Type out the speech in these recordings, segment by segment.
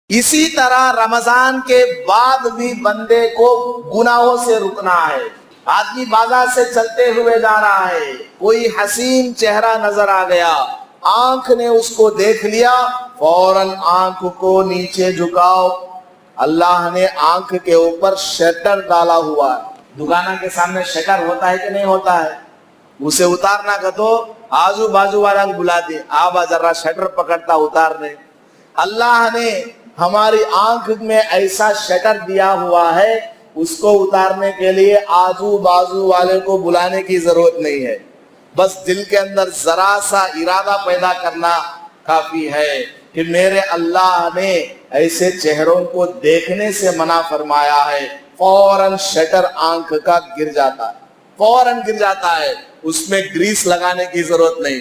इसी तरह रमजान के बाद भी बंदे को गुनाहों से रुकना है। आदमी बाजार से चलते हुए जा रहा है, कोई हसीन चेहरा नजर आ गया, आंख ने उसको देख लिया, फौरन आंख को नीचे झुकाओ। अल्लाह ने आंख के ऊपर शटर डाला हुआ है। दुकान के सामने शटर होता है कि नहीं होता है? उसे उतारना का तो आजू बाजू वाला बुला दे, आबा जरा शटर पकड़ता उतारने। अल्लाह ने हमारी आंख में ऐसा शटर दिया हुआ है, उसको उतारने के लिए आजू बाजू वाले को बुलाने की जरूरत नहीं है, बस दिल के अंदर जरा सा इरादा पैदा करना काफी है कि मेरे अल्लाह ने ऐसे चेहरों को देखने से मना फरमाया है। फौरन शटर आंख का गिर जाता है, फौरन गिर जाता है। उसमें ग्रीस लगाने की जरूरत नहीं,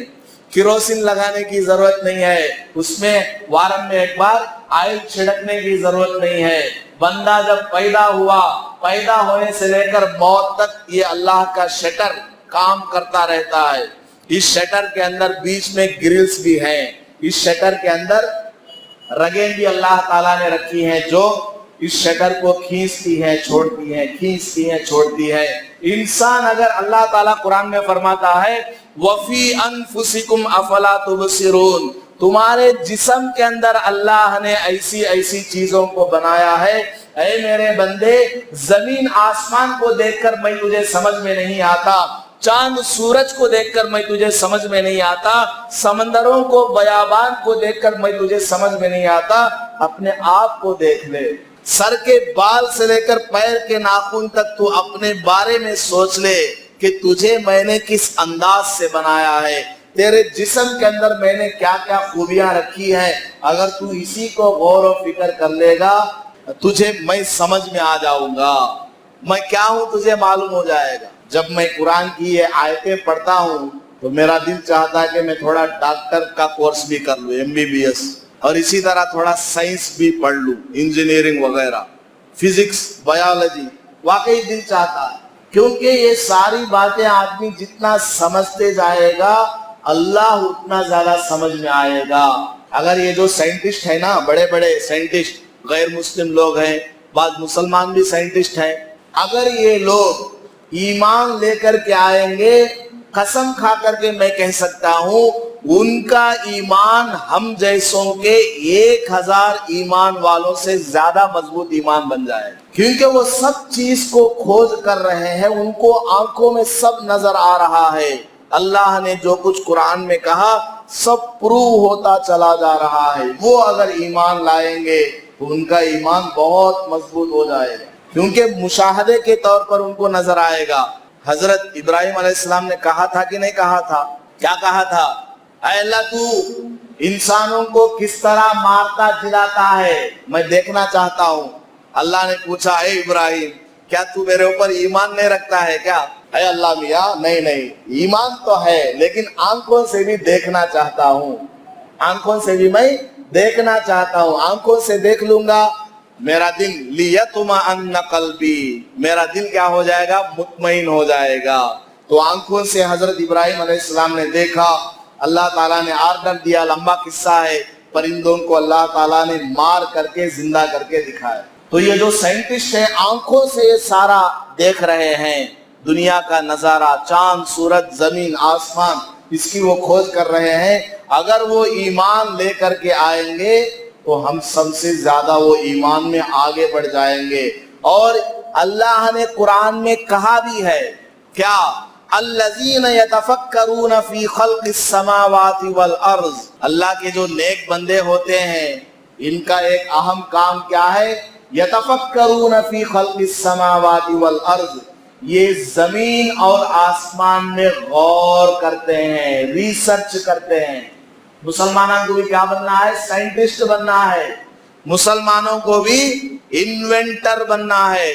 किरोसिन लगाने की जरूरत नहीं है, उसमें वारम में एक बार ऑयल छिड़कने की जरूरत नहीं है। बंदा जब पैदा हुआ, पैदा होने से लेकर मौत तक ये अल्लाह का शटर काम करता रहता है। इस शटर के अंदर बीच में ग्रिल्स भी हैं, इस शटर के अंदर रगें भी अल्लाह ताला ने रखी हैं जो इस शटर को खींचती है छोड़ती है, खींचती है छोड़ती है। इंसान अगर अल्लाह ताला कुरान में फरमाता है वफी अनफुसिकुम अफला तुबसिरून, तुम्हारे जिस्म के अंदर अल्लाह ने ऐसी ऐसी चीजों को बनाया है, ऐ मेरे बंदे जमीन आसमान को देखकर मैं तुझे समझ में नहीं आता, चांद सूरज को देखकर मैं तुझे समझ में नहीं आता, समंदरों को बयाबान को देखकर मैं तुझे समझ में नहीं आता। अपने आप को देख ले, सर के बाल से लेकर पैर के नाखून तक तू अपने बारे में सोच ले कि तुझे मैंने किस अंदाज से बनाया है, तेरे जिस्म के अंदर मैंने क्या क्या खूबियां रखी हैं। अगर तू इसी को गौर और फिक्र कर लेगा, तुझे मैं समझ में आ जाऊंगा, मैं क्या हूं तुझे मालूम हो जाएगा। जब मैं कुरान की ये आयतें पढ़ता हूं तो मेरा दिल चाहता है कि मैं थोड़ा डॉक्टर का कोर्स भी कर लूं, MBBS, और इसी तरह थोड़ा साइंस भी पढ़ लूं, इंजीनियरिंग वगैरह, फिजिक्स, बायोलॉजी। वाकई दिल चाहता है, क्योंकि ये सारी बातें आदमी जितना समझते जाएगा अल्लाह उतना ज्यादा समझ में आएगा। अगर ये जो साइंटिस्ट है ना, बड़े बड़े साइंटिस्ट, गैर मुस्लिम लोग हैं, बाद मुसलमान भी साइंटिस्ट हैं, अगर ये लोग ईमान लेकर के आएंगे, कसम खा करके मैं कह सकता हूं उनका ईमान हम जैसों के 1000 ईमान वालों से ज्यादा मजबूत ईमान बन जाए, क्योंकि वो सब चीज को खोज कर रहे हैं, उनको आंखों में सब नजर आ रहा है। अल्लाह ने जो कुछ कुरान में कहा सब प्रूव होता चला जा रहा है। वो अगर ईमान लाएंगे तो उनका ईमान बहुत मजबूत हो जाएगा, क्योंकि मुशाहदे के तौर पर उनको नजर आएगा। हजरत इब्राहिम अलैहिस्सलाम ने कहा था कि नहीं कहा था? क्या कहा था? ऐ अल्लाह तू इंसानों को किस तरह मारता जिलाता है, मैं देखना चाहता हूँ। अल्लाह ने पूछा, ए इब्राहिम क्या तू मेरे ऊपर ईमान नहीं रखता है क्या? ऐ अल्लाह मियाँ, नहीं नहीं, ईमान तो है लेकिन आंखों से भी देखना चाहता हूँ, आंखों से भी मैं देखना चाहता हूँ, आंखों से देख लूंगा मेरा दिल लियतमअन्न क़ल्बी, मेरा दिल क्या हो जाएगा? मुतमईन हो जाएगा। तो आंखों से हजरत इब्राहिम अलैहिस्सलाम ने देखा, अल्लाह ताला ने आर्डर दिया, लंबा किस्सा है, परिंदों को अल्लाह ताला ने मार करके जिंदा करके दिखाया। तो ये जो साइंटिस्ट है आंखों से ये सारा देख रहे हैं, दुनिया का नजारा, चांद सूरज जमीन आसमान, इसकी वो खोज कर रहे हैं। अगर वो ईमान लेकर के आएंगे तो हम सबसे ज्यादा वो ईमान में आगे बढ़ जाएंगे। और अल्लाह ने कुरान में कहा भी है, क्या? अल्लज़ीना यतफक्करून फी खल्क़िस समावाति वल अर्ज़, अल्लाह के जो नेक बंदे होते हैं इनका एक अहम काम क्या है? यतफक्करून फी खल्क़िस समावाति वल अर्ज़, ये जमीन और आसमान में गौर करते हैं, रिसर्च करते हैं। मुसलमानों को भी क्या बनना है? साइंटिस्ट बनना है। मुसलमानों को भी इन्वेंटर बनना है।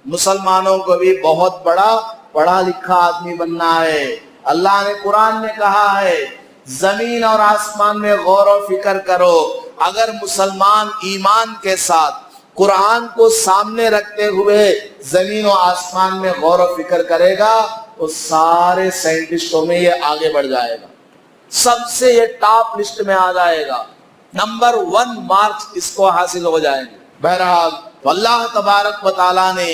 मुसलमानों को भी बहुत बड़ा पढ़ा लिखा आदमी बनना है। अल्लाह ने कुरान में कहा है जमीन और आसमान में गौर और फिक्र करो। अगर मुसलमान ईमान के साथ कुरान को सामने रखते हुए जमीन और आसमान में गौर और फिक्र करेगा तो सारे साइंटिस्टों में ये आगे बढ़ जाएगा, सबसे ये टॉप लिस्ट में आ जाएगा। नंबर 1 मार्क्स इसको हासिल हो जाएंगे। बहरहाल तो अल्लाह तबारक व ताला ने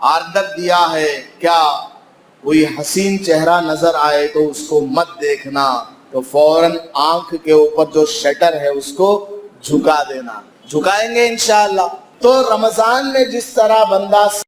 आर्डर दिया है, क्या कोई हसीन चेहरा नजर आए तो उसको मत देखना, तो फौरन आंख के ऊपर जो शटर है उसको झुका देना। झुकाएंगे इंशाअल्लाह। तो रमजान में जिस तरह बंदा